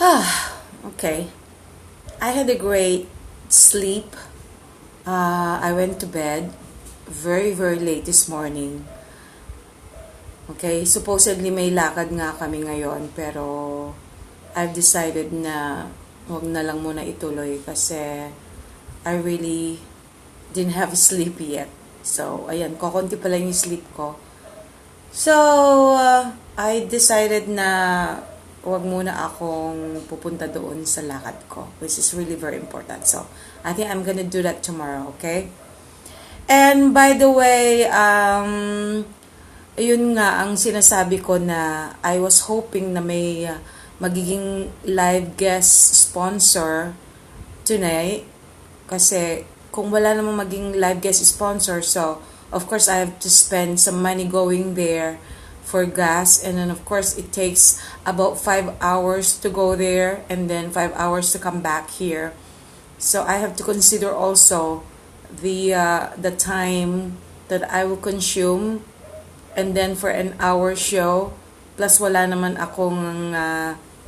Okay. I had a great sleep. I went to bed very, very late this morning. Okay, supposedly may lakad nga kami ngayon, pero I've decided na wag na lang muna ituloy kasi I really didn't have sleep yet. So, ayan, kokonti pa lang yung sleep ko. So, I decided na wag muna akong pupunta doon sa lakad ko, which is really very important. So, I think I'm gonna do that tomorrow, okay? And by the way, yun nga ang sinasabi ko na I was hoping na may magiging live guest sponsor tonight. Kasi kung wala namang maging live guest sponsor, so of course I have to spend some money going there for gas, and then of course it takes about 5 hours to go there and then 5 hours to come back here. So I have to consider also the time that I will consume, and then for an hour show, plus wala naman akong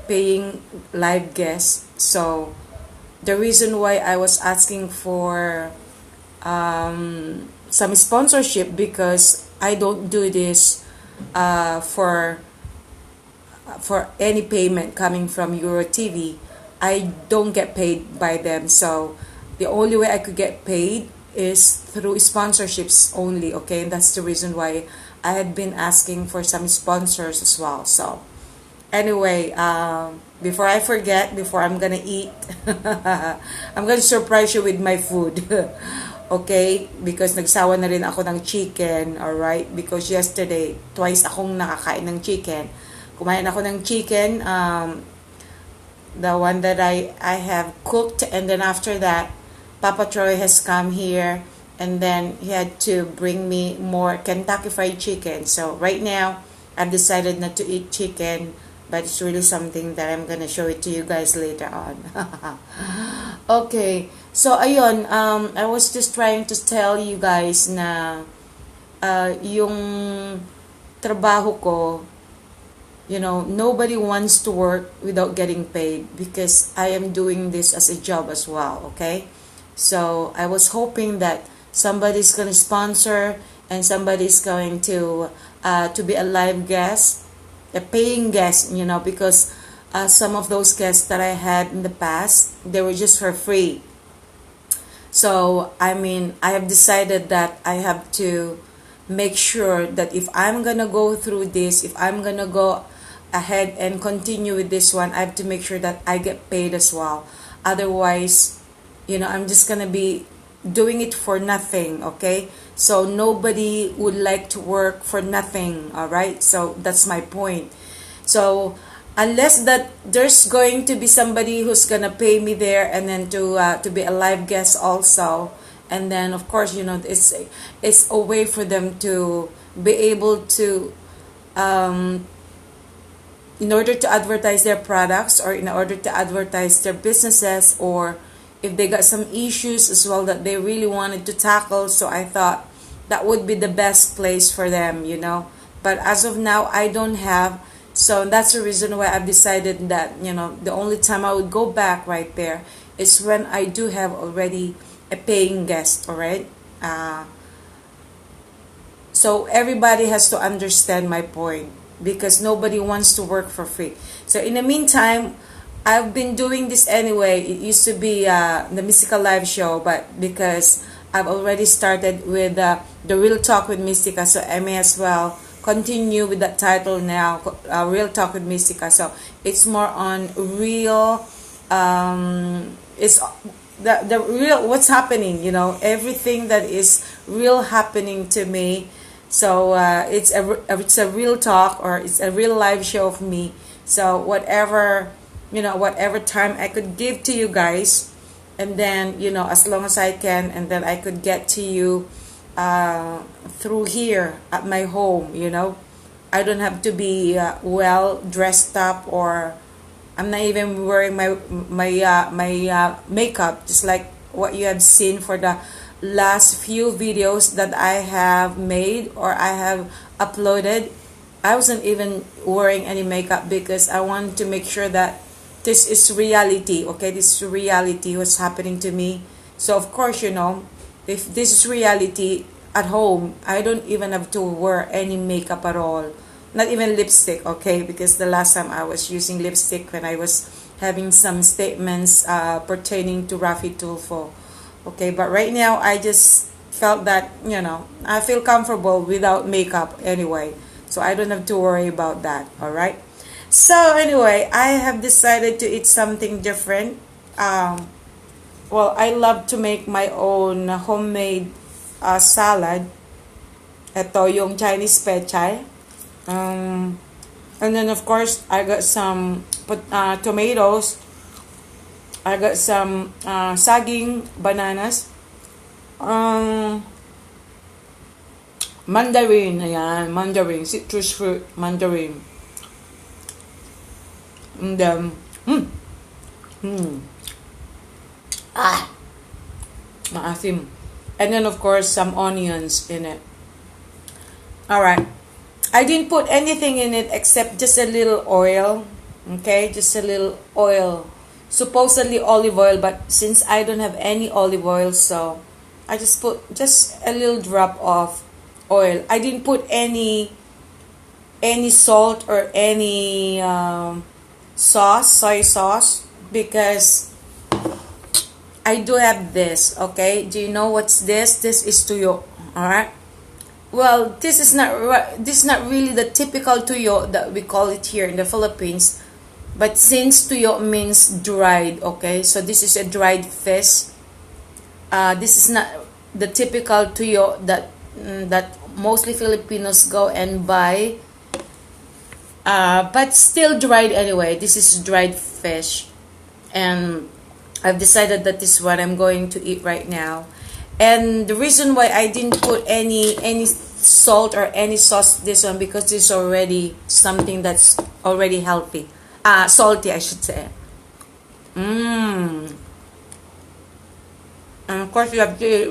paying live guest. So the reason why I was asking for some sponsorship, because I don't do this for any payment coming from Euro TV. I don't get paid by them, so the only way I could get paid is through sponsorships only, okay? And that's the reason why I had been asking for some sponsors as well. So anyway, before I forget, before I'm gonna eat, I'm gonna surprise you with my food. Okay? Because nagsawa na rin ako ng chicken, alright? Because yesterday, twice akong nakakain ng chicken. Kumain ako ng chicken, the one that I have cooked, and then after that, Papa Troy has come here, and then he had to bring me more Kentucky Fried Chicken. So right now, I've decided not to eat chicken, but it's really something that I'm gonna show it to you guys later on. Okay, so ayun, I was just trying to tell you guys na yung trabaho ko, you know, nobody wants to work without getting paid, because I am doing this as a job as well, okay? So I was hoping that somebody's going to sponsor and somebody's going to be a live guest, a paying guest, you know, because some of those guests that I had in the past, they were just for free. So, I mean, I have decided that I have to make sure that if I'm going to go through this, if I'm going to go ahead and continue with this one, I have to make sure that I get paid as well. Otherwise, you know, I'm just gonna be doing it for nothing, okay? So nobody would like to work for nothing, all right? So that's my point. So unless that there's going to be somebody who's gonna pay me there, and then to be a live guest also, and then of course, you know, it's a way for them to be able to in order to advertise their products, or in order to advertise their businesses, or if they got some issues as well that they really wanted to tackle. So I thought that would be the best place for them, you know. But as of now, I don't have. So that's the reason why I've decided that, you know, the only time I would go back right there is when I do have already a paying guest, all right? So everybody has to understand my point, because nobody wants to work for free. So in the meantime, I've been doing this anyway. It used to be the Mystica live show, but because I've already started with the Real Talk with Mystica, so I may as well continue with that title now, Real Talk with Mystica. So it's more on real, it's the real, what's happening, you know, everything that is real happening to me. So it's a real talk, or it's a real live show of me. So whatever, you know, whatever time I could give to you guys, and then, you know, as long as I can, and then I could get to you through here at my home, you know. I don't have to be well dressed up, or I'm not even wearing my makeup, just like what you have seen for the last few videos that I have made or I have uploaded. I wasn't even wearing any makeup because I wanted to make sure that this is reality, okay? This is reality, what's happening to me. So of course, you know, if this is reality at home, I don't even have to wear any makeup at all. Not even lipstick, okay? Because the last time I was using lipstick when I was having some statements pertaining to Rafi Tulfo. Okay, but right now I just felt that, you know, I feel comfortable without makeup anyway. So I don't have to worry about that, alright? So anyway, I have decided to eat something different. Well, I love to make my own homemade salad. Ito yung Chinese pechay. And then of course, I got some tomatoes. I got some saging bananas. Mandarin, ayan, mandarin, citrus fruit, mandarin. And maasim. And then of course some onions in it. Alright, I didn't put anything in it except just a little oil. Okay, just a little oil, supposedly olive oil, but since I don't have any olive oil, so I just put just a little drop of oil. I didn't put any salt or any sauce, soy sauce, because I do have this. Okay, do you know what's this? This is tuyo. All right. Well, this is not really the typical tuyo that we call it here in the Philippines, but since tuyo means dried, okay, so this is a dried fish. This is not the typical tuyo that mostly Filipinos go and buy, but still dried anyway. This is dried fish, and I've decided that this is what I'm going to eat right now. And the reason why I didn't put any salt or any sauce this one, because this is already something that's already healthy, salty I should say. And of course you have to eat it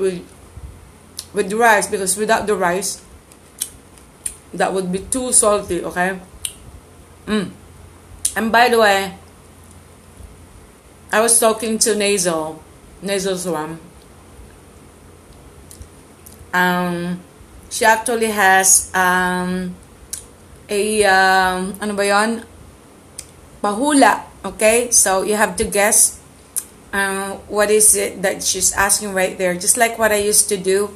with the rice, because without the rice that would be too salty, okay? And by the way, I was talking to Nasal Swam. She actually has ano ba yon? Pahula, okay? So you have to guess what is it that she's asking right there. Just like what I used to do.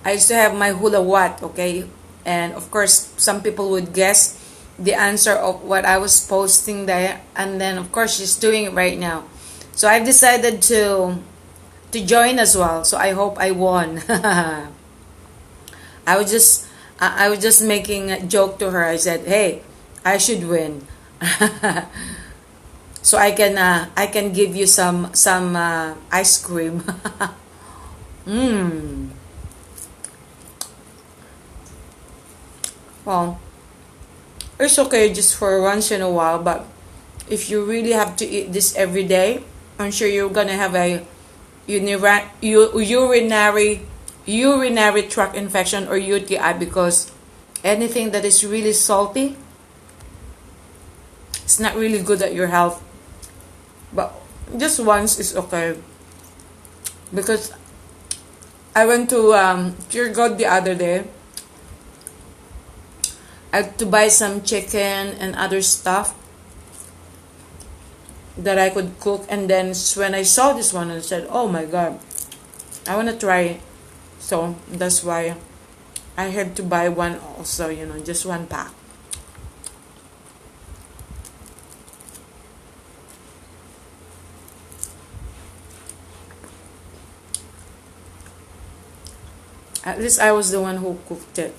I used to have my hula what, okay? And of course, some people would guess the answer of what I was posting there. And then of course, she's doing it right now. So I've decided to join as well. So I hope I won. I was just making a joke to her. I said, "Hey, I should win, so I can give you some ice cream." Well, it's okay just for once in a while, but if you really have to eat this every day, I'm sure you're gonna have a urinary tract infection or UTI, because anything that is really salty, it's not really good at your health. But just once is okay, because I went to Pure God the other day. I had to buy some chicken and other stuff that I could cook, and then when I saw this one, I said, "Oh my god, I want to try it." So that's why I had to buy one also, you know, just one pack. At least I was the one who cooked it.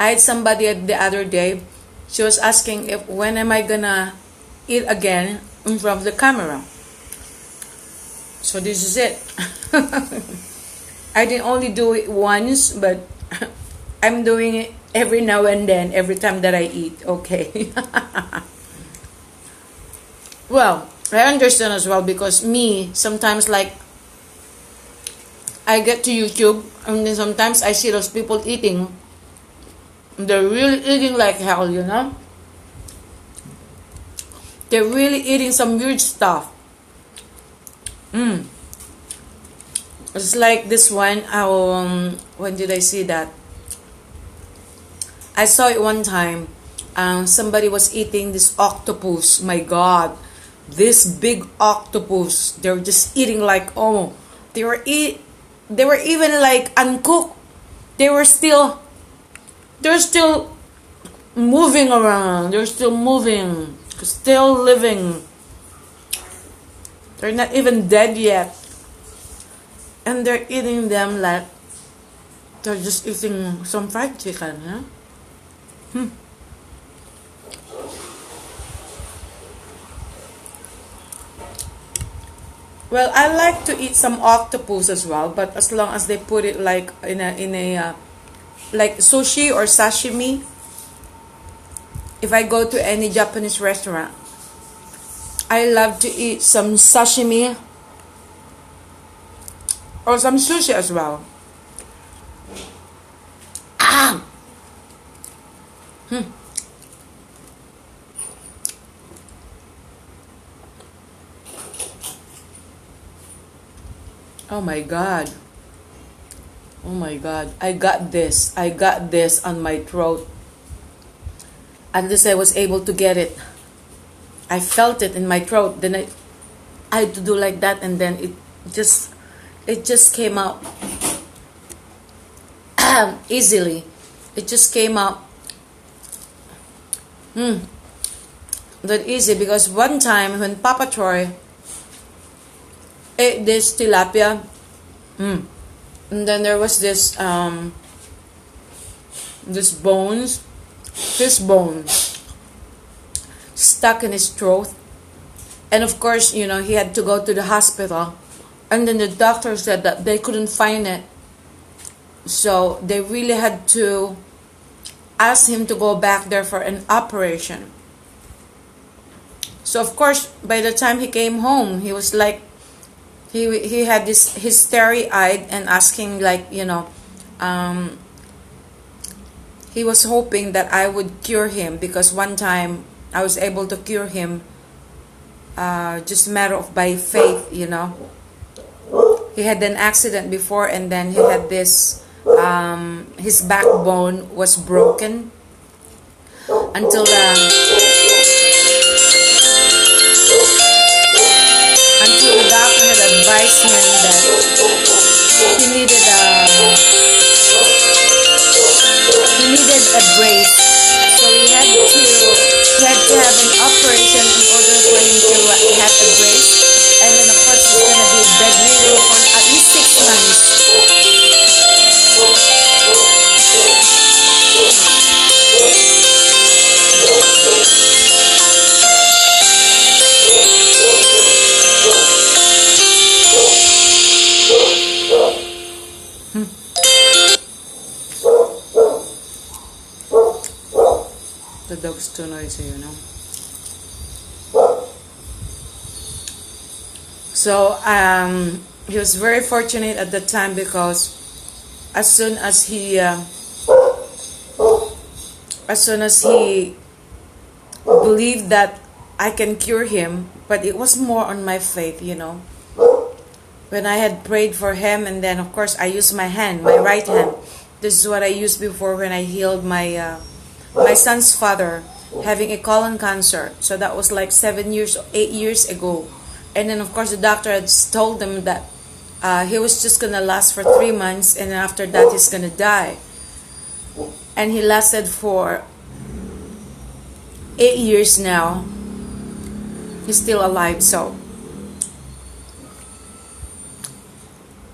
I had somebody the other day, she was asking if when am I gonna eat again in front of the camera. So this is it. I didn't only do it once, but I'm doing it every now and then, every time that I eat, okay? Well, I understand as well, because me, sometimes like, I get to YouTube, and then sometimes I see those people eating. They're really eating like hell, you know? They're really eating some weird stuff. It's like this one, when did I see that? I saw it one time. Somebody was eating this octopus. My God. This big octopus. They were just eating like, oh, they were even like uncooked. They're still moving around. They're still moving. Still living. They're not even dead yet. And they're eating them like they're just eating some fried chicken, huh? Well, I like to eat some octopus as well, but as long as they put it like in a like sushi or sashimi. If I go to any Japanese restaurant, I love to eat some sashimi or some sushi as well. Oh my God. Oh my God. I got this on my throat. At least I was able to get it. I felt it in my throat. Then I had to do like that, and then it just came out easily. It just came out that easy, because one time when Papa Troy ate this tilapia, and then there was this fish bones stuck in his throat, and of course, you know, he had to go to the hospital, and then the doctor said that they couldn't find it, so they really had to ask him to go back there for an operation. So of course, by the time he came home, he was like, he had this hysteria-eyed and asking, like, you know, he was hoping that I would cure him, because one time I was able to cure him, just a matter of by faith, you know. He had an accident before, and then he had this, his backbone was broken until the doctor had advised him that he needed a brace, so he had to have an operation in order for him to have a brace, and then of course he's gonna be bedridden for at least 6 months. The dog's too noisy, you know. So he was very fortunate at the time, because as soon as he believed that I can cure him, but it was more on my faith, you know. When I had prayed for him, and then of course I used my hand, my right hand. This is what I used before when I healed my my son's father, having a colon cancer. So that was like 8 years ago. And then of course the doctor had told him that he was just gonna last for 3 months, and after that he's gonna die. And he lasted for 8 years now. He's still alive, so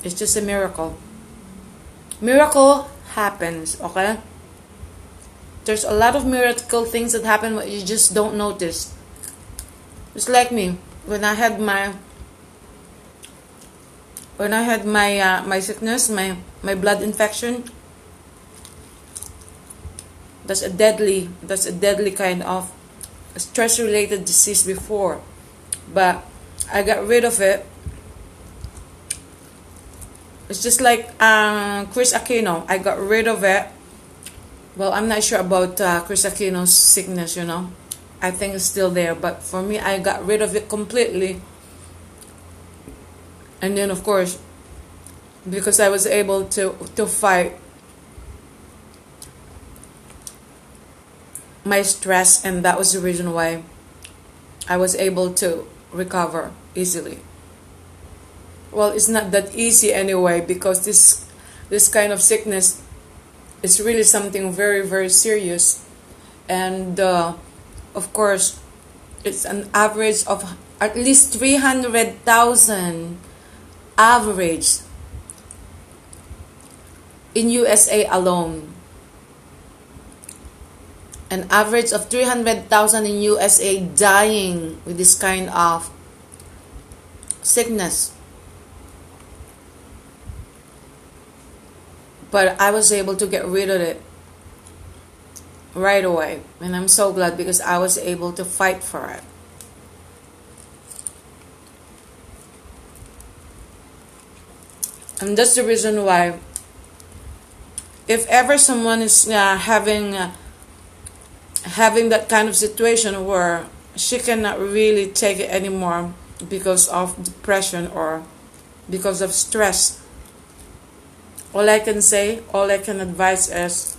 it's just a miracle. Miracle happens, okay? There's a lot of miracle things that happen, but you just don't notice. It's like me, when I had my my sickness, my blood infection. That's a deadly kind of stress-related disease before. But I got rid of it. It's just like Chris Aquino. I got rid of it. Well, I'm not sure about Chris Aquino's sickness, you know. I think it's still there. But for me, I got rid of it completely. And then, of course, because I was able to fight my stress, and that was the reason why I was able to recover easily. Well, it's not that easy anyway, because this kind of sickness is really something very, very serious. And of course, it's an average of at least 300,000 average in USA alone. An average of 300,000 in USA dying with this kind of sickness. But I was able to get rid of it right away. And I'm so glad, because I was able to fight for it. And that's the reason why, if ever someone is having that kind of situation where she cannot really take it anymore because of depression or because of stress, all I can say, all I can advise is,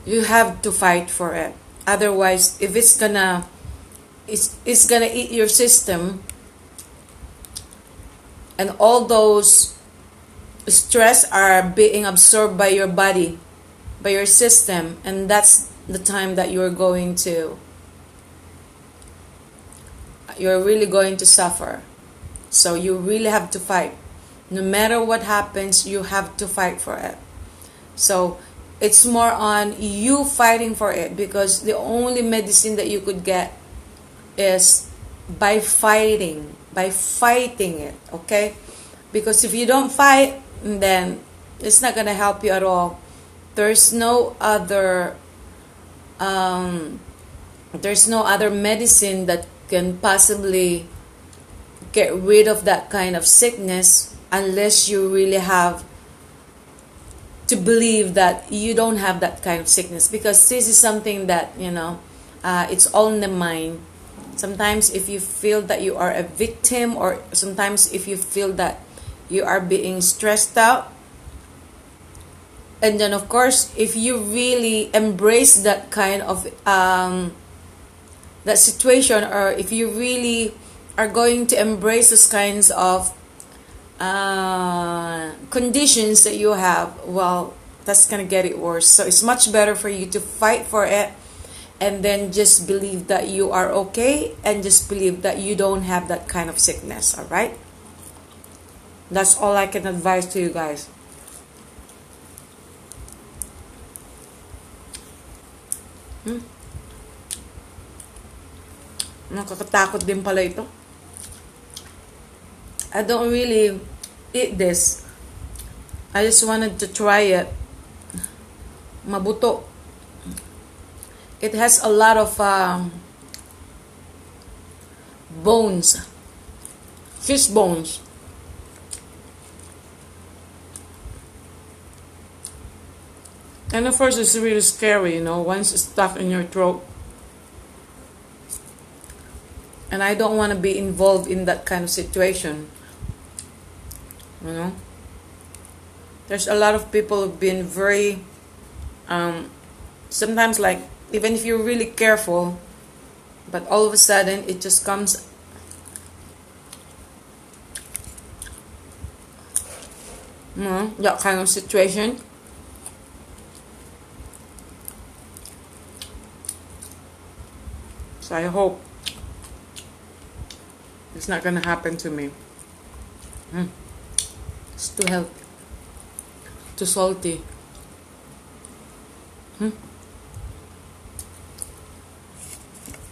you have to fight for it. Otherwise, if it's gonna eat your system, and all those stress are being absorbed by your body, by your system, and that's the time that you're really going to suffer. So you really have to fight. No matter what happens, you have to fight for it. So it's more on you fighting for it, because the only medicine that you could get is by fighting it, okay? Because if you don't fight, then it's not gonna help you at all. There's no other medicine that can possibly get rid of that kind of sickness, unless you really have to believe that you don't have that kind of sickness. Because this is something that, you know, it's all in the mind. Sometimes if you feel that you are a victim, or sometimes if you feel that you are being stressed out, and then of course, if you really embrace that kind of that situation, or if you really are going to embrace those kinds of conditions that you have, well, that's gonna get it worse. So it's much better for you to fight for it, and then just believe that you are okay, and just believe that you don't have that kind of sickness. All right, that's all I can advise to you guys. Nakakatakot din pala ito. I don't really eat this. I just wanted to try it. Mabuto. It has a lot of bones. Fish bones. And of course, it's really scary, you know, once it's stuck in your throat. And I don't want to be involved in that kind of situation. You know, there's a lot of people who've been very, sometimes, like, even if you're really careful, but all of a sudden it just comes. That kind of situation. So I hope it's not gonna happen to me. It's too healthy, too salty.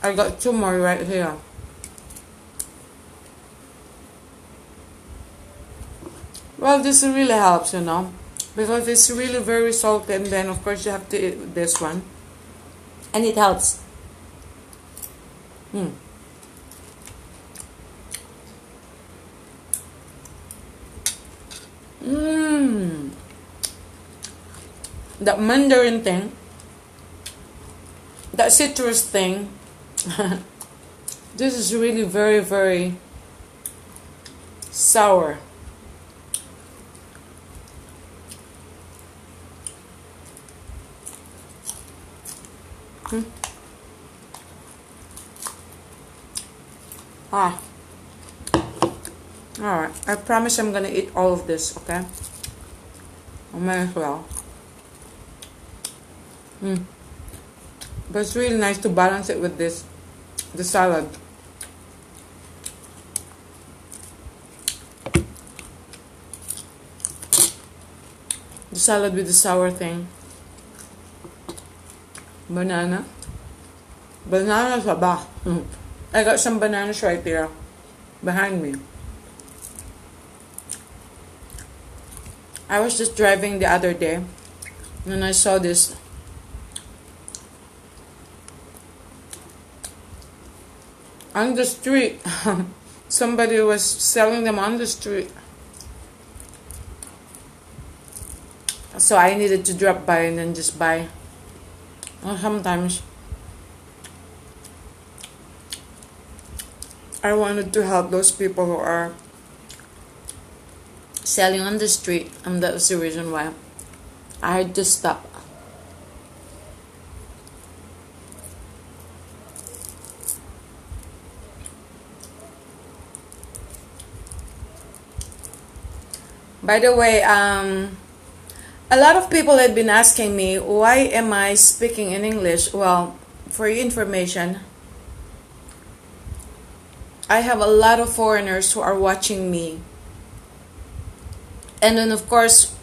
I got 2 more right here. Well, this really helps, you know, because it's really very salty, and then of course you have to eat this one, and it helps. Mmm. That mandarin thing. That citrus thing. This is really very, very sour. Ah. Alright. I promise I'm gonna eat all of this, okay? I might as well. But it's really nice to balance it with this, the salad. The salad with the sour thing. Banana. Banana saba. I got some bananas right there behind me. I was just driving the other day and I saw this. On the street. Somebody was selling them on the street. So I needed to drop by and then just buy. Well, sometimes I wanted to help those people who are selling on the street, and that was the reason why I had to stop. By the way, a lot of people had been asking me, why am I speaking in English? Well, for your information, I have a lot of foreigners who are watching me. And then, of course,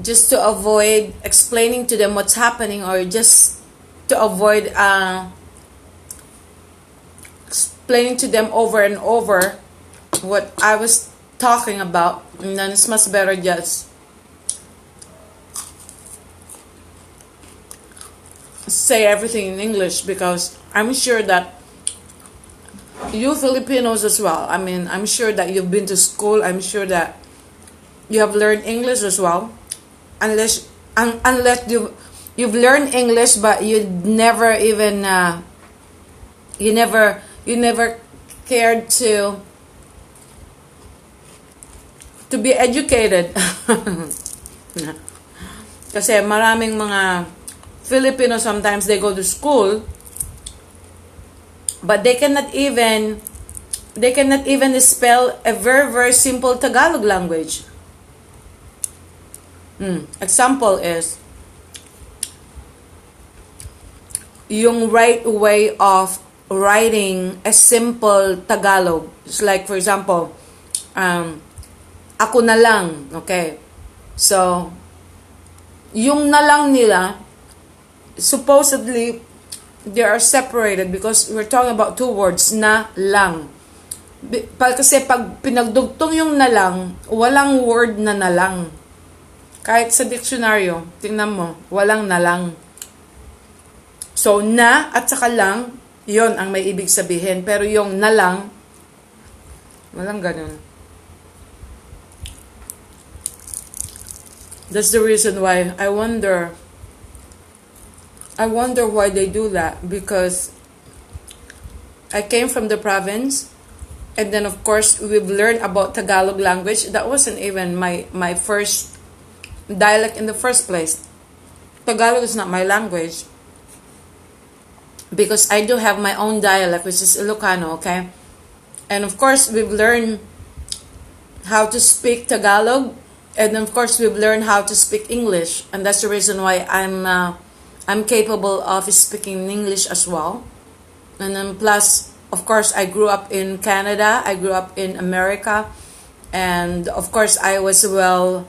just to avoid explaining to them what's happening, or just to avoid explaining to them over and over what I was talking about, and then it's much better just say everything in English, because I'm sure that you Filipinos as well, I mean, I'm sure that you've been to school, I'm sure that you have learned English as well, unless you've learned English but you never even you never cared to be educated. Kasi maraming mga Filipino, sometimes they go to school but they cannot even spell a very, very simple Tagalog language. Example is yung right way of writing a simple Tagalog. It's like, for example, ako na lang, okay? So, yung na lang nila, supposedly, they are separated because we're talking about two words, na lang. Kasi pag pinagdugtong yung na lang, walang word na lang. Kahit sa diksyonaryo, tingnan mo, walang na lang. So, na at saka lang, yon ang may ibig sabihin. Pero yung na lang, walang ganun. That's the reason why I wonder why they do that, because I came from the province, and then of course we've learned about Tagalog language. That wasn't even my first dialect in the first place. Tagalog is not my language, because I do have my own dialect, which is Ilocano, okay? And of course we've learned how to speak Tagalog, and of course we've learned how to speak English, and that's the reason why I'm capable of speaking English as well. And then plus, of course, I grew up in Canada, I grew up in America, and of course I was well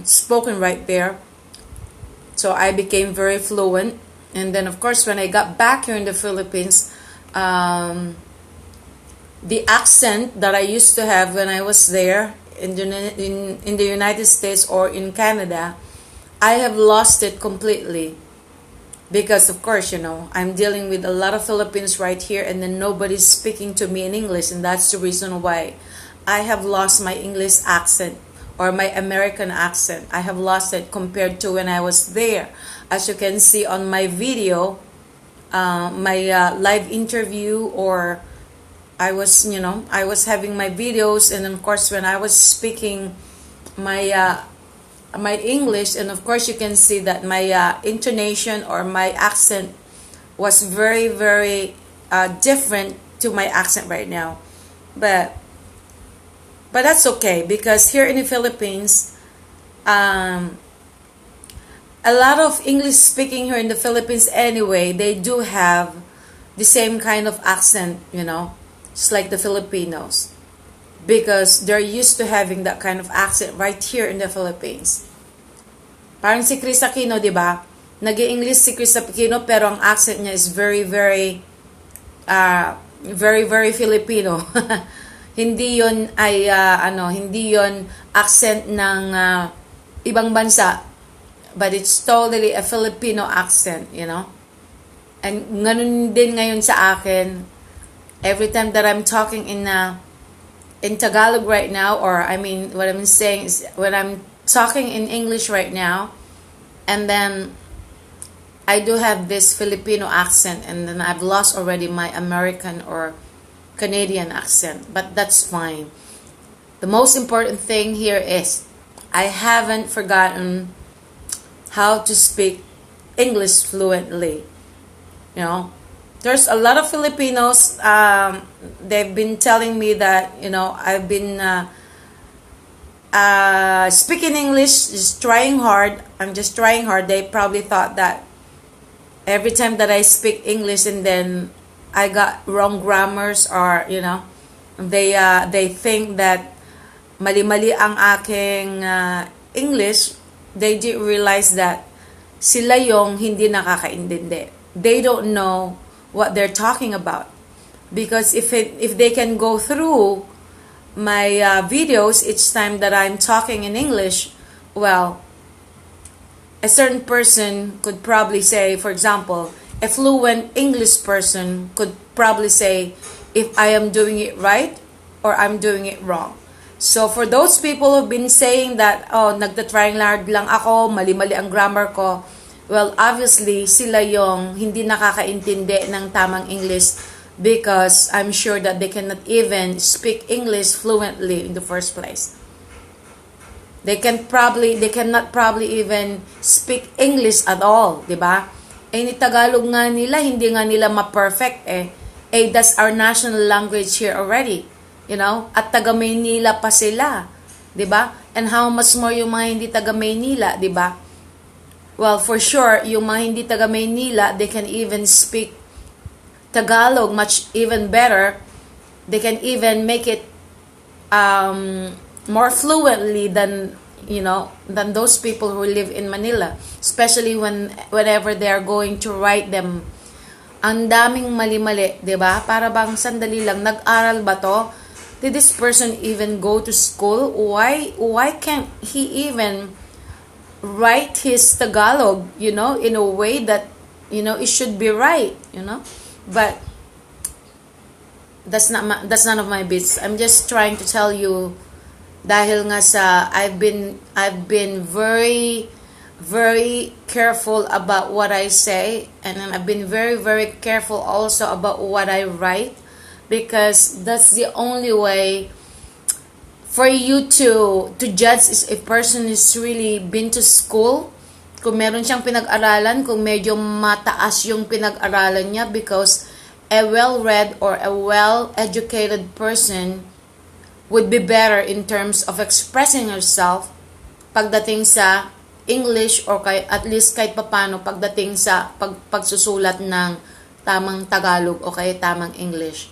spoken right there. So I became very fluent. And then of course when I got back here in the Philippines, the accent that I used to have when I was there in the United States or in Canada, I have lost it completely, because of course, you know, I'm dealing with a lot of Philippines right here, and then nobody's speaking to me in English, and that's the reason why I have lost my English accent or my American accent. I have lost it compared to when I was there. As you can see on my video, my live interview, or I was, I was having my videos, and of course when I was speaking my my English, and of course you can see that my intonation or my accent was very, very different to my accent right now. But that's okay, because here in the Philippines, a lot of English speaking here in the Philippines anyway, they do have the same kind of accent, just like the Filipinos, because they're used to having that kind of accent right here in the Philippines. Parang si Chris Aquino, di ba? Nag-i-English si Chris Aquino, pero ang accent niya is very, very, very, very Filipino. Hindi yon ay, hindi yon accent ng ibang bansa, but it's totally a Filipino accent, And ganun din ngayon sa akin. Every time that I'm talking in Tagalog right now, or I mean, what I'm saying is when I'm talking in English right now, and then I do have this Filipino accent, and then I've lost already my American or Canadian accent, but that's fine. The most important thing here is I haven't forgotten how to speak English fluently. There's a lot of Filipinos, they've been telling me that, I've been speaking English, just trying hard. I'm just trying hard. They probably thought that every time that I speak English and then I got wrong grammars, or, they think that mali-mali ang aking English. They didn't realize that sila yung hindi nakakaintindi. They don't know what they're talking about, because if they can go through my videos each time that I'm talking in English, well, a certain person could probably say, for example, a fluent English person could probably say if I am doing it right or I'm doing it wrong. So for those people who've been saying that, nagtatrying hard lang ako, mali-mali ang grammar ko, well, obviously, sila yung hindi nakakaintindi ng tamang English, because I'm sure that they cannot even speak English fluently in the first place. They cannot probably even speak English at all, di ba? Ni Tagalog nga nila, hindi nga nila ma-perfect that's our national language here already, at taga-Maynila pa sila, di ba? And how much more yung mga hindi taga-Maynila, di ba? Well, for sure, yung mga hindi taga-Maynila, they can even speak Tagalog much even better. They can even make it more fluently than those people who live in Manila, especially whenever they are going to write them. Ang daming mali-mali, 'di ba? Para bang sandali lang, nag-aral ba to? Did this person even go to school? Why can't he even write his Tagalog, in a way that it should be right, But that's none of my business. I'm just trying to tell you, dahil nga sa I've been very, very careful about what I say, and I've been very, very careful also about what I write, because that's the only way for you to judge if a person is really been to school, kung meron siyang pinag-aralan, kung medyo mataas yung pinag-aralan niya, because a well-read or a well-educated person would be better in terms of expressing herself pagdating sa English, or at least kahit papano pagdating sa pagsusulat ng tamang Tagalog o kaya tamang English.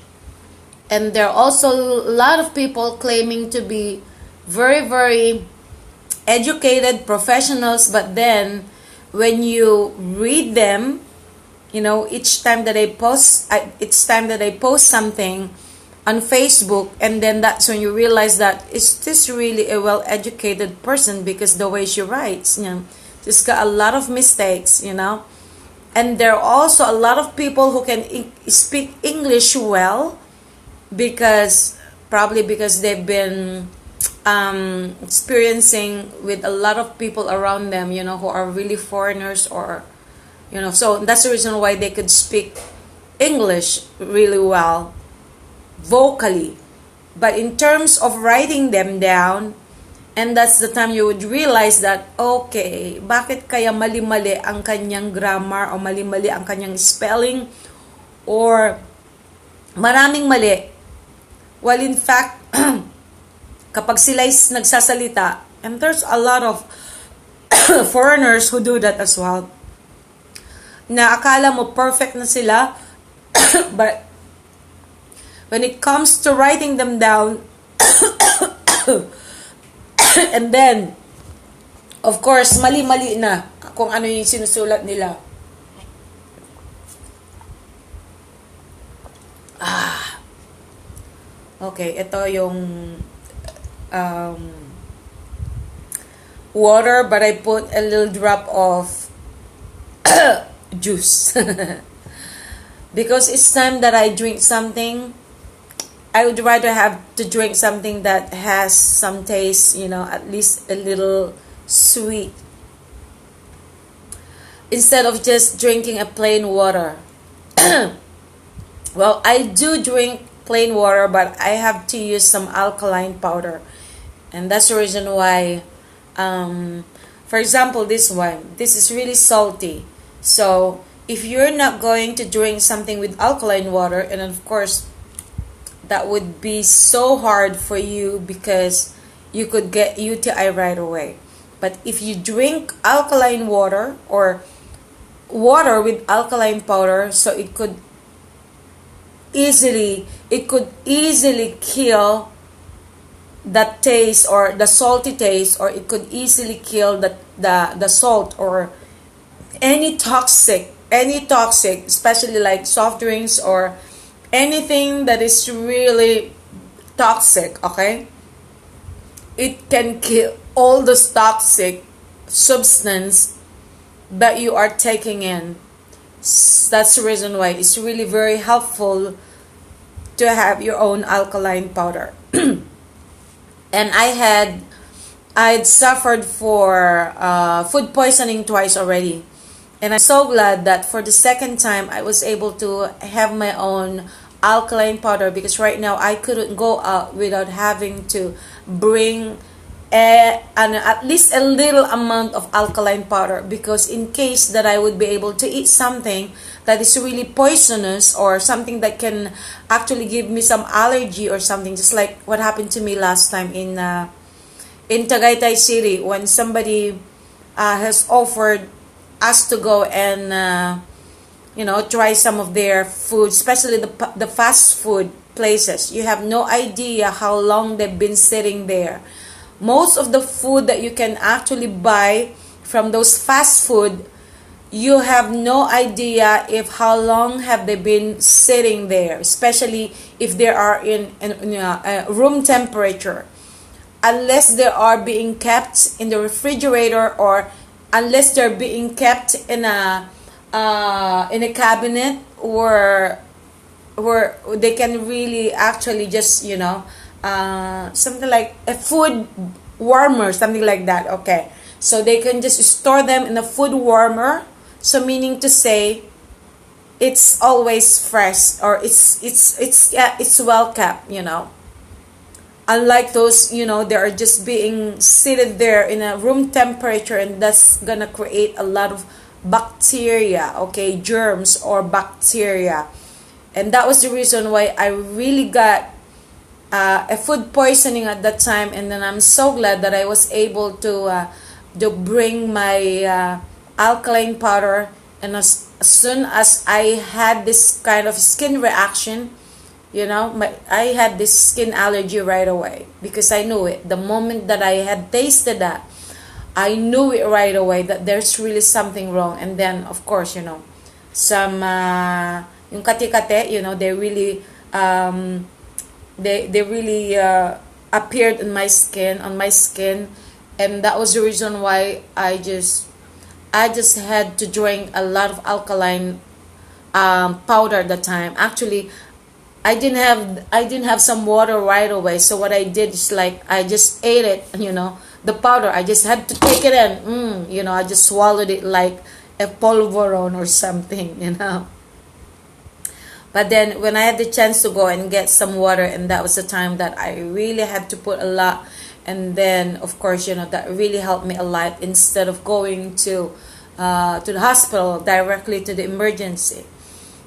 And there are also a lot of people claiming to be very, very educated professionals, but then when you read them, each time that I post something on Facebook, and then that's when you realize that is this really a well-educated person, because the way she writes, she's got a lot of mistakes, and there are also a lot of people who can speak English well, because probably because they've been experiencing with a lot of people around them, you know, who are really foreigners, or, you know, so that's the reason why they could speak English really well vocally. But in terms of writing them down, and that's the time you would realize that, okay, bakit kaya mali-mali ang kanyang grammar, o mali-mali ang kanyang spelling, or maraming mali. Well, in fact, kapag sila is nagsasalita, and there's a lot of foreigners who do that as well, na akala mo perfect na sila, but when it comes to writing them down, and then, of course, mali-mali na kung ano yung sinusulat nila. Okay, ito yung water, but I put a little drop of juice. Because it's time that I drink something. I would rather have to drink something that has some taste, you know, at least a little sweet, instead of just drinking a plain water. Well, I do drink plain water, but I have to use some alkaline powder, and that's the reason why, for example, this one, this is really salty. So if you're not going to drink something with alkaline water, and of course that would be so hard for you because you could get UTI right away. But if you drink alkaline water, or water with alkaline powder, so it could easily kill that taste, or the salty taste, or it could easily kill the salt, or any toxic, especially like soft drinks, or anything that is really toxic. Okay, it can kill all those toxic substance that you are taking in. That's the reason why it's really very helpful to have your own alkaline powder. And I'd suffered for food poisoning twice already, and I'm so glad that for the second time I was able to have my own alkaline powder, because right now I couldn't go out without having to bring at least a little amount of alkaline powder, because in case that I would be able to eat something that is really poisonous, or something that can actually give me some allergy or something, just like what happened to me last time in Tagaytay City, when somebody has offered us to go and try some of their food, especially the fast food places. You have no idea how long they've been sitting there. Most of the food that you can actually buy from those fast food, you have no idea if how long have they been sitting there, especially if they are in room temperature. Unless they are being kept in the refrigerator, or unless they're being kept in a cabinet, where they can really actually just something like a food warmer, something like that. Okay, so they can just store them in a food warmer, so meaning to say it's always fresh, or it's well kept, unlike those, they are just being seated there in a room temperature, and that's gonna create a lot of bacteria, okay, germs or bacteria. And that was the reason why I really got a food poisoning at that time. And then I'm so glad that I was able to bring my alkaline powder, and as soon as I had this kind of skin reaction, I had this skin allergy right away, because I knew it. The moment that I had tasted that, I knew it right away that there's really something wrong. And then, of course, some yung kati-kati, they really they really appeared on my skin, and that was the reason why I just had to drink a lot of alkaline powder at the time. Actually, I didn't have some water right away. So what I did is like I just ate it, the powder. I just had to take it in. I just swallowed it like a polvoron or something. But then when I had the chance to go and get some water, and that was the time that I really had to put a lot. And then of course, that really helped me a lot instead of going to the hospital directly to the emergency.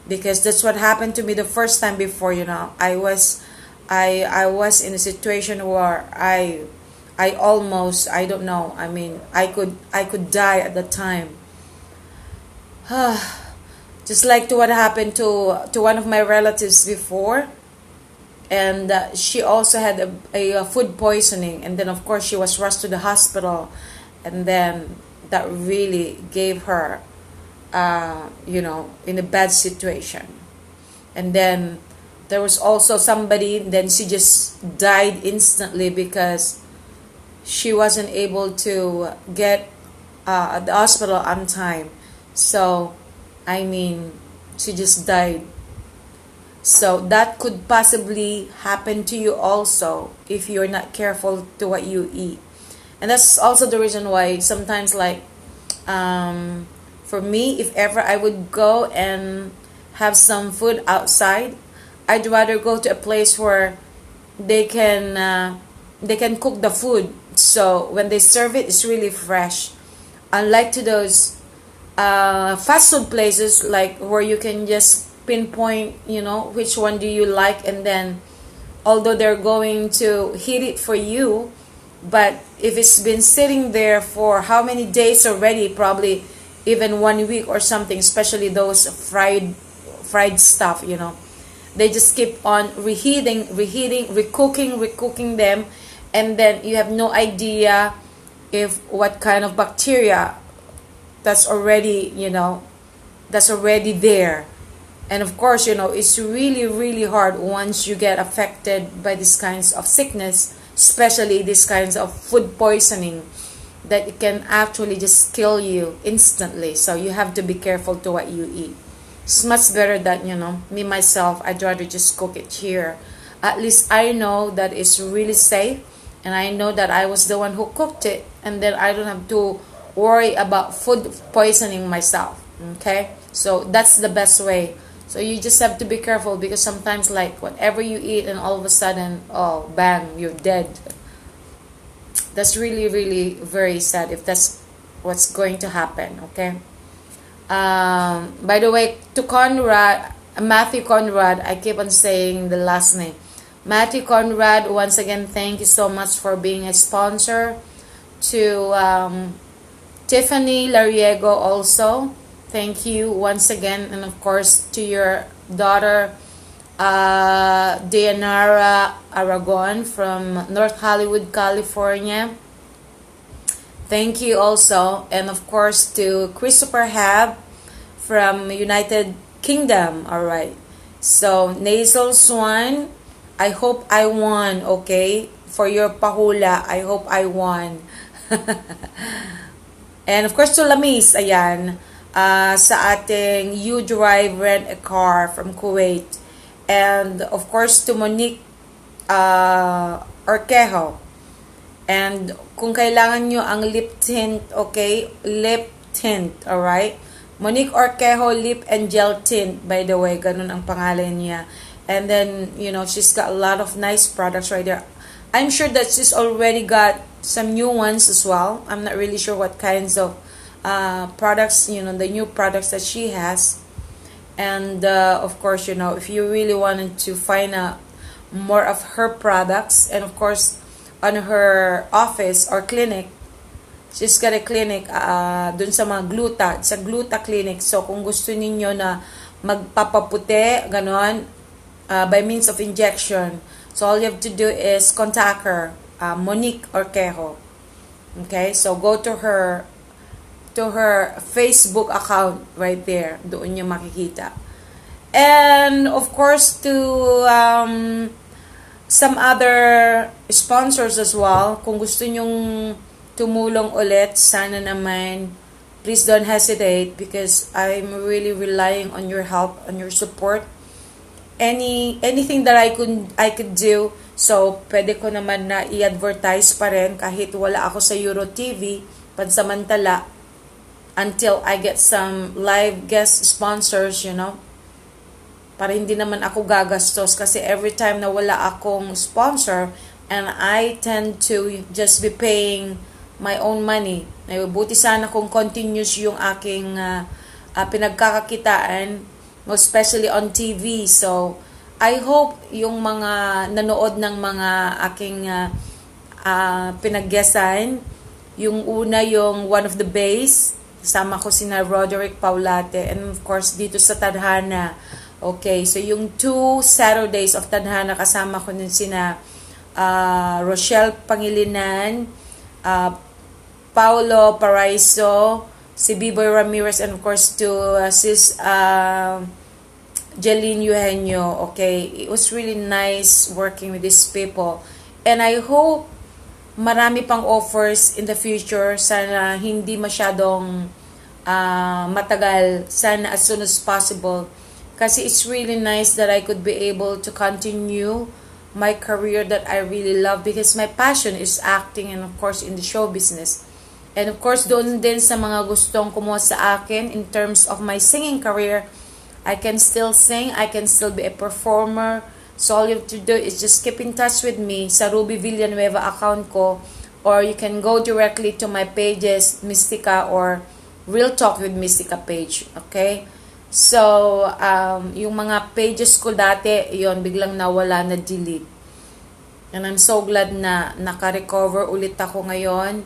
Because that's what happened to me the first time before. I was in a situation where I almost, I don't know, I mean, I could die at the time. Just like to what happened to one of my relatives before, and she also had a food poisoning, and then of course she was rushed to the hospital, and then that really gave her in a bad situation. And then there was also somebody, then she just died instantly because she wasn't able to get at the hospital on time. So I mean, she just died. So that could possibly happen to you also if you're not careful to what you eat. And that's also the reason why sometimes, like, for me, if ever I would go and have some food outside, I'd rather go to a place where they can cook the food. So when they serve it, it's really fresh. Unlike to those fast food places, like where you can just pinpoint, which one do you like, and then although they're going to heat it for you, but if it's been sitting there for how many days already, probably even 1 week or something, especially those fried stuff, they just keep on reheating, recooking them, and then you have no idea if what kind of bacteria that's already there. And of course, it's really, really hard once you get affected by these kinds of sickness, especially these kinds of food poisoning, that it can actually just kill you instantly. So you have to be careful to what you eat. It's much better that, me myself, I'd rather just cook it here. At least I know that it's really safe, and I know that I was the one who cooked it, and then I don't have to worry about food poisoning myself. Okay, so that's the best way. So you just have to be careful, because sometimes, like, whatever you eat and all of a sudden, oh, bang, you're dead. That's really, really very sad if that's what's going to happen. Okay. By the way, to Matthew Conrad, I keep on saying the last name. Matthew Conrad, once again, thank you so much for being a sponsor. To Tiffany Lariego also, thank you once again. And of course, to your daughter, Dayanara Aragon from North Hollywood, California. Thank you also. And of course, to Christopher Hab from United Kingdom. All right. So, Nasal Swan, I hope I won, okay? For your pahula, I hope I won. And of course, to Lamis, ayan, sa ating You Drive Rent a Car from Kuwait. And of course, to Monique Orquejo. And kung kailangan nyo ang lip tint, okay? Lip tint, alright? Monique Orquejo Lip and Gel Tint, by the way. Ganun ang pangalan niya. And then, she's got a lot of nice products right there. I'm sure that she's already got some new ones as well. I'm not really sure what kinds of products, the new products that she has. And of course, if you really wanted to find out more of her products, and of course, on her office or clinic, she's got a clinic dun sa mga gluta, sa gluta clinic. So kung gusto ninyo na magpapaputi, ganon, by means of injection, so all you have to do is contact her, Monique Orquejo. Okay, so go to her Facebook account right there. Doon nyo makikita. And of course, to some other sponsors as well. Kung gusto nyong tumulong ulit, sana naman, please don't hesitate, because I'm really relying on your help, on your support. anything that I could do. So, pwede ko naman na i-advertise pa rin kahit wala ako sa Euro TV, pansamantala, until I get some live guest sponsors, you know. Para hindi naman ako gagastos kasi every time na wala akong sponsor and I tend to just be paying my own money. Buti sana kung continuous yung aking pinagkakakitaan, especially on TV. So, I hope yung mga nanood ng mga aking pinaggesan, yung una yung One of the Base, kasama ko sina Roderick Paulate, and of course dito sa Tadhana. Okay, so yung 2 Saturdays of Tadhana, kasama ko din sina Rochelle Pangilinan, Paulo Paraiso, si B-Boy Ramirez, and of course to sis Jeline Eugenio. Okay, it was really nice working with these people, and I hope marami pang offers in the future. Sana hindi masyadong matagal, sana as soon as possible, kasi it's really nice that I could be able to continue my career that I really love, because my passion is acting and of course in the show business. And of course doon din sa mga gustong kumuha sa akin in terms of my singing career, I can still sing, I can still be a performer. So all you have to do is just keep in touch with me sa Ruby Villanueva account ko, or you can go directly to my pages, Mystica or Real Talk with Mystica page. Okay? So, yung mga pages ko dati, yon biglang nawala, na delete. And I'm so glad na naka-recover ulit ako ngayon.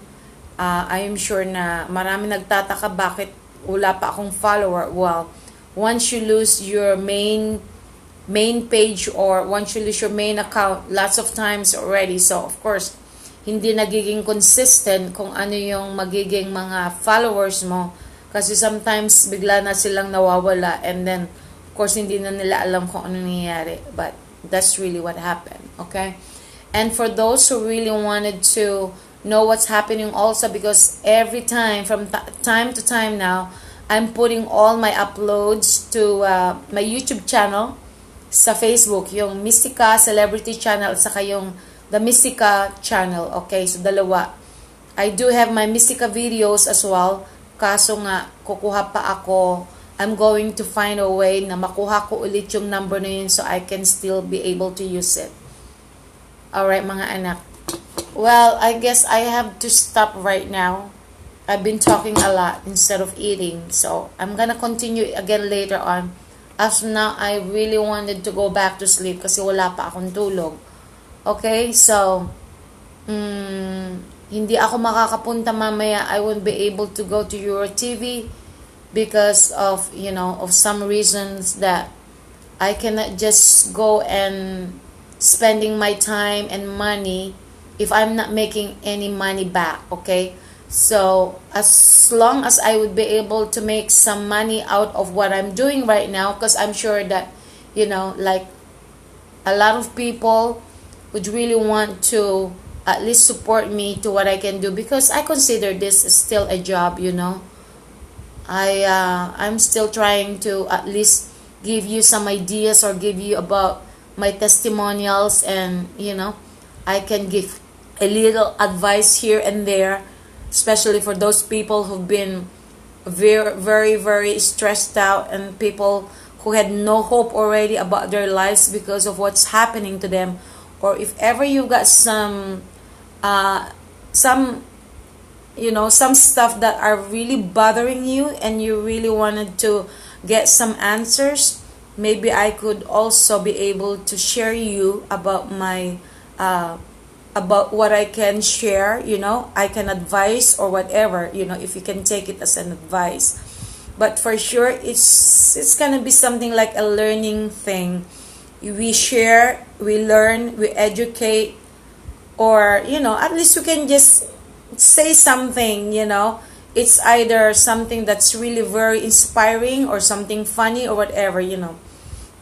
I am sure na marami nagtataka bakit wala pa akong follower. Well, once you lose your main page, or once you lose your main account, lots of times already, so of course hindi nagiging consistent kung ano yung magiging mga followers mo, kasi sometimes bigla na silang nawawala, and then of course hindi na nila alam kung ano nangyayari. But that's really what happened. Okay, and for those who really wanted to know what's happening also, because every time from time to time now, I'm putting all my uploads to my YouTube channel, sa Facebook, yung Mystica Celebrity Channel at saka yung The Mystica Channel. Okay, so dalawa. I do have my Mystica videos as well, kaso nga kukuha pa ako. I'm going to find a way na makuha ko ulit yung number na yun so I can still be able to use it. Alright mga anak. Well, I guess I have to stop right now. I've been talking a lot instead of eating, so I'm gonna continue again later on. As of now, I really wanted to go back to sleep kasi wala pa akong tulog. Okay, so hindi ako makakapunta mamaya. I won't be able to go to Euro TV because of, you know, of some reasons that I cannot just go and spending my time and money if I'm not making any money back. Okay, so as long as I would be able to make some money out of what I'm doing right now, because I'm sure that, you know, like a lot of people would really want to at least support me to what I can do, because I consider this still a job, you know. I'm still trying to at least give you some ideas or give you about my testimonials, and you know, I can give a little advice here and there, especially for those people who've been very, very, very stressed out, and people who had no hope already about their lives because of what's happening to them. Or if ever you've got some you know, some stuff that are really bothering you and you really wanted to get some answers, maybe I could also be able to share you about my about what I can share, you know, I can advise or whatever, you know, if you can take it as an advice. But for sure, it's gonna be something like a learning thing. We share, we learn, we educate, or, you know, at least we can just say something, you know. It's either something that's really very inspiring or something funny or whatever, you know.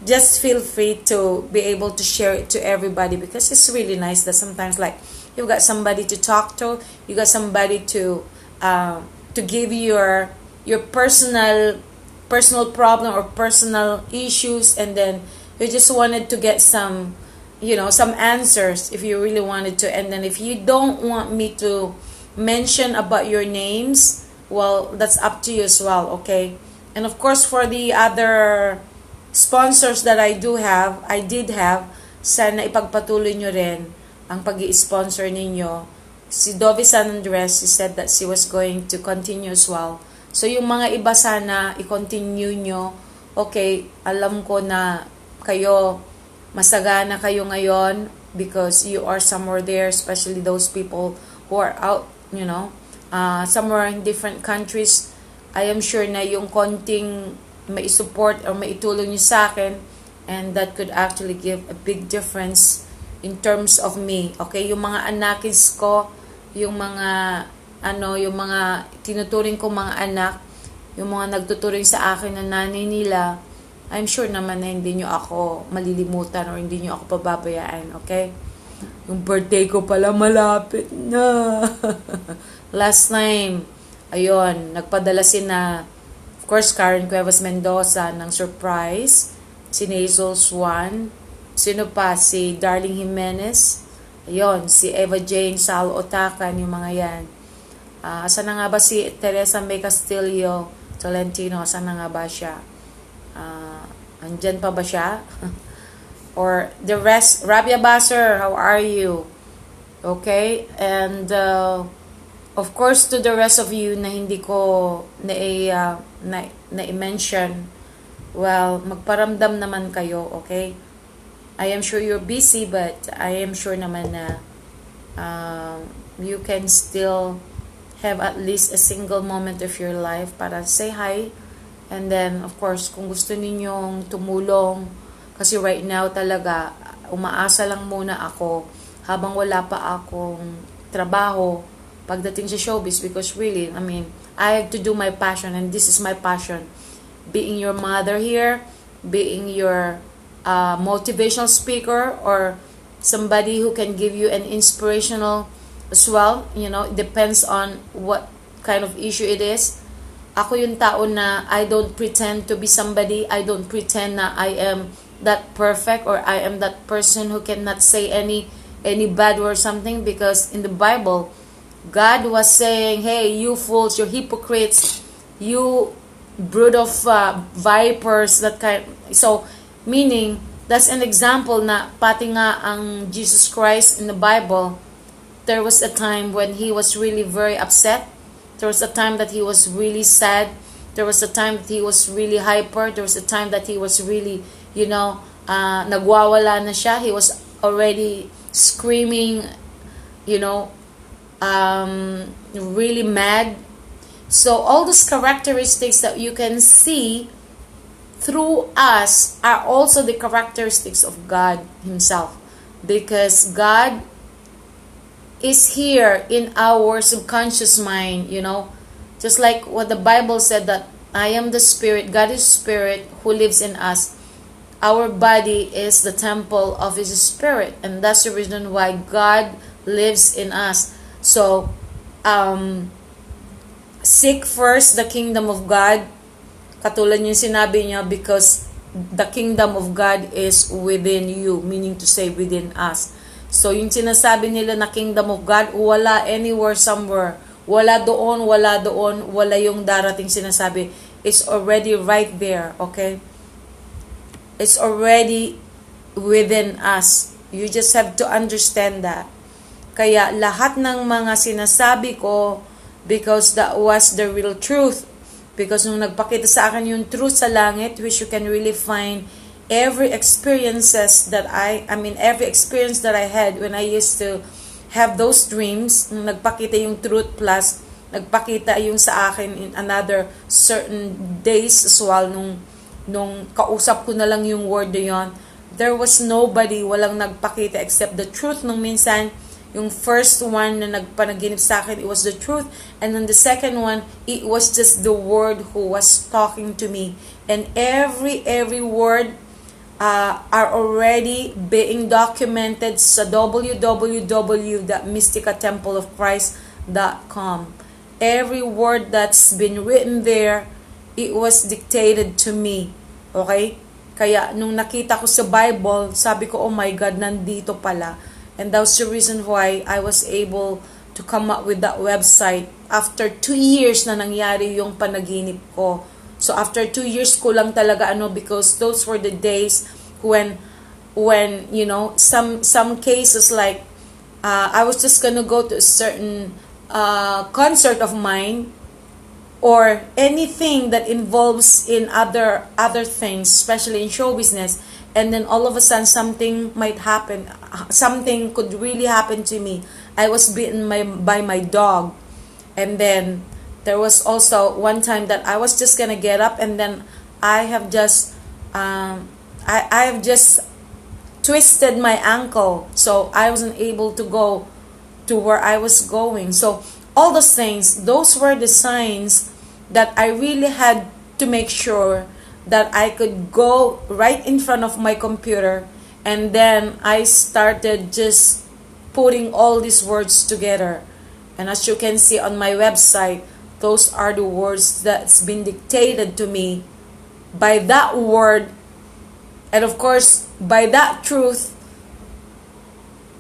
Just feel free to be able to share it to everybody, because it's really nice that sometimes, like, you've got somebody to talk to, you got somebody to give your personal problem or personal issues, and then You just wanted to get some, some answers if you really wanted to. And then if you don't want me to mention about your names, well, that's up to you as well, okay? And of course, for the other sponsors that I did have, sana ipagpatuloy nyo rin ang pag-i-sponsor ninyo. Si Dovi San Andres, she said that she was going to continue as well. So, yung mga iba sana, i-continue nyo. Okay, alam ko na kayo, masagana kayo ngayon because you are somewhere there, especially those people who are out, somewhere in different countries. I am sure na yung konting mai-support or maitulong nyo sa akin, and that could actually give a big difference in terms of me. Okay, yung mga anakis ko, yung mga tinuturing ko mga anak, yung mga nagtuturing sa akin na nanay nila, I'm sure naman na hindi nyo ako malilimutan or hindi nyo ako pababayaan, okay? Yung birthday ko pala malapit na. Last time, ayun, nagpadala of course, Karen Cuevas Mendoza ng surprise. Si Nazel's One. Sino pa? Si Darling Jimenez. Ayun, si J.A.J, Sal Otakan, yung mga yan. Asa na nga ba si Teresa May Castillo Tolentino? Asa na nga ba siya? Andyan pa ba siya? Or the rest, Rabia Basser, how are you? Okay? And of course, to the rest of you na hindi ko na-mention, well, magparamdam naman kayo, okay? I am sure you're busy, but I am sure naman na you can still have at least a single moment of your life para say hi. And then, of course, kung gusto ninyong tumulong, kasi right now talaga, umaasa lang muna ako habang wala pa akong trabaho pagdating sa showbiz, because really, I have to do my passion, and this is my passion. Being your mother here, being your motivational speaker, or somebody who can give you an inspirational as well, it depends on what kind of issue it is. Ako yung tao na I don't pretend to be somebody. I don't pretend na I am that perfect or I am that person who cannot say any bad word or something, because in the Bible, God was saying, hey, you fools, you hypocrites, you brood of vipers, that kind. So, meaning, that's an example na pati nga ang Jesus Christ in the Bible, there was a time when He was really very upset. There was a time that He was really sad. There was a time that He was really hyper. There was a time that He was really, nagwawala na siya. He was already screaming, really mad. So all those characteristics that you can see through us are also the characteristics of God Himself. Because God is here in our subconscious mind, just like what the Bible said, that I am the Spirit, God is Spirit who lives in us. Our body is the temple of His Spirit, and that's the reason why God lives in us. So, seek first the kingdom of God, katulad yung sinabi niya, because the kingdom of God is within you, meaning to say within us. So, yung sinasabi nila na kingdom of God, wala anywhere, somewhere. Wala doon, wala yung darating sinasabi. It's already right there, okay? It's already within us. You just have to understand that. Kaya lahat ng mga sinasabi ko, because that was the real truth. Because nung nagpakita sa akin yung truth sa langit, which you can really find every experience that I had when I used to have those dreams, nung nagpakita yung truth, plus nagpakita yung sa akin in another certain days as well, nung kausap ko na lang yung word na yun, there was nobody, walang nagpakita except the truth. Nung minsan, yung first one na nagpanaginip sa akin, it was the truth. And then the second one, it was just the word who was talking to me. And every word are already being documented sa www.mysticatempleofchrist.com. Every word that's been written there, it was dictated to me. Okay? Kaya nung nakita ko sa Bible, sabi ko, oh my God, nandito pala. And that was the reason why I was able to come up with that website after 2 years na nangyari yung panaginip ko. So after 2 years ko lang talaga because those were the days when you know, some cases like I was just gonna go to a certain concert of mine, or anything that involves in other things, especially in show business, and then all of a sudden something might happen, something could really happen to me. I was bitten by my dog, and then there was also one time that I was just gonna get up, and then I have just I have just twisted my ankle, so I wasn't able to go to where I was going. So all those things, those were the signs that I really had to make sure that I could go right in front of my computer, and then I started just putting all these words together. And as you can see on my website, those are the words that's been dictated to me by that word, and of course by that truth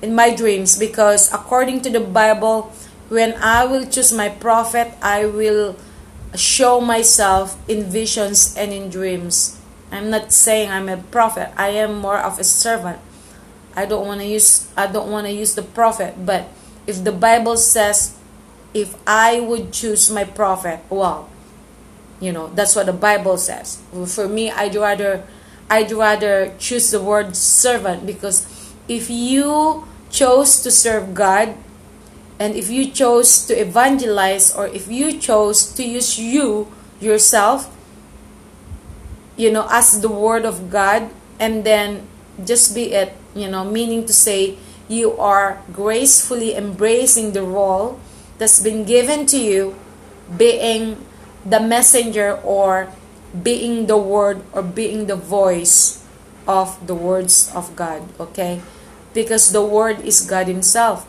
in my dreams. Because according to the Bible, when I will choose my prophet, I will show myself in visions and in dreams. I'm not saying I'm a prophet. I am more of a servant. I don't want to use the prophet, but if the Bible says if I would choose my prophet, well, you know, that's what the Bible says. For me, I'd rather choose the word servant, because if you chose to serve God, and if you chose to evangelize, or if you chose to use yourself, you know, as the word of God, and then just be it, you know, meaning to say you are gracefully embracing the role that's been given to you, being the messenger, or being the word, or being the voice of the words of God, okay? Because the word is God himself.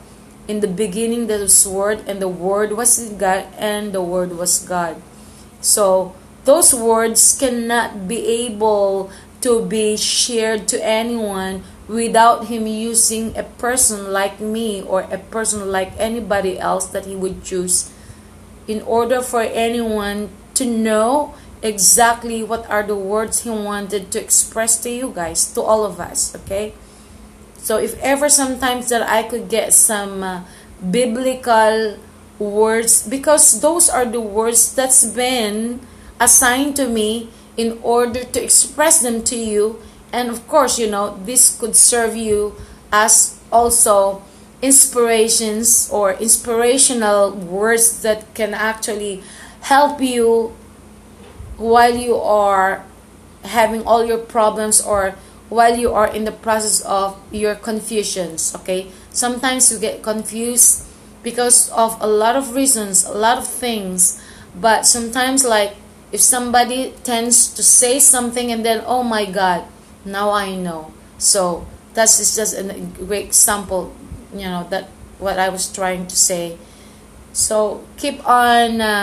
In the beginning there was word, and the word was God, and the word was God. So those words cannot be able to be shared to anyone without him using a person like me, or a person like anybody else that he would choose, in order for anyone to know exactly what are the words he wanted to express to you guys, to all of us, okay? So if ever sometimes that I could get some biblical words, because those are the words that's been assigned to me in order to express them to you. And of course, you know, this could serve you as also inspirations, or inspirational words that can actually help you while you are having all your problems, or while you are in the process of your confusions, okay? Sometimes you get confused because of a lot of reasons, a lot of things, but sometimes, like, if somebody tends to say something, and then, oh my God, now I know. So that's just a great example, you know, that what I was trying to say. So keep on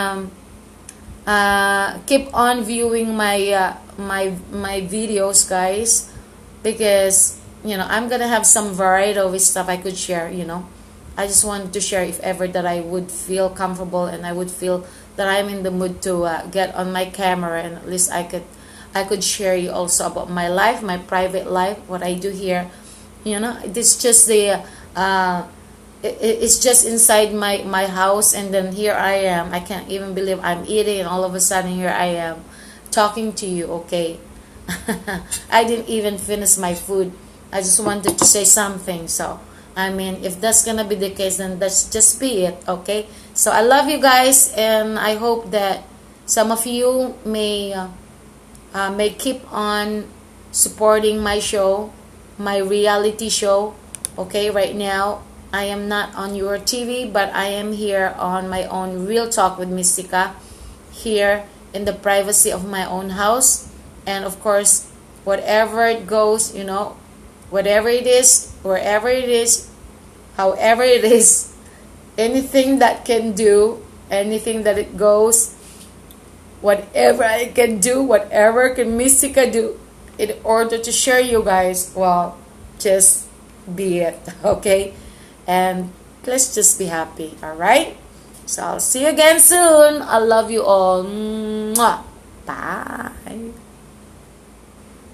viewing my videos, guys, because, you know, I'm gonna have some variety of stuff I could share. You know, I just wanted to share if ever that I would feel comfortable, and I would feel that I'm in the mood to get on my camera, and at least I could share you also about my life, my private life, what I do here. You know, it's just it's just inside my house, and then here I am. I can't even believe I'm eating, and all of a sudden here I am talking to you, okay? I didn't even finish my food. I just wanted to say something. So I mean, if that's gonna be the case, then that's just be it, okay? So I love you guys, and I hope that some of you may keep on supporting my show, my reality show, okay? Right now I am not on your TV, but I am here on my own Real Talk with Mystica, here in the privacy of my own house. And of course, whatever it goes, you know, whatever it is, wherever it is, however it is, anything that can do, anything that it goes, whatever I can do, whatever can Mystica do, in order to share you guys, well, just be it, okay? And let's just be happy, all right? So I'll see you again soon. I love you all. Mwah. Bye.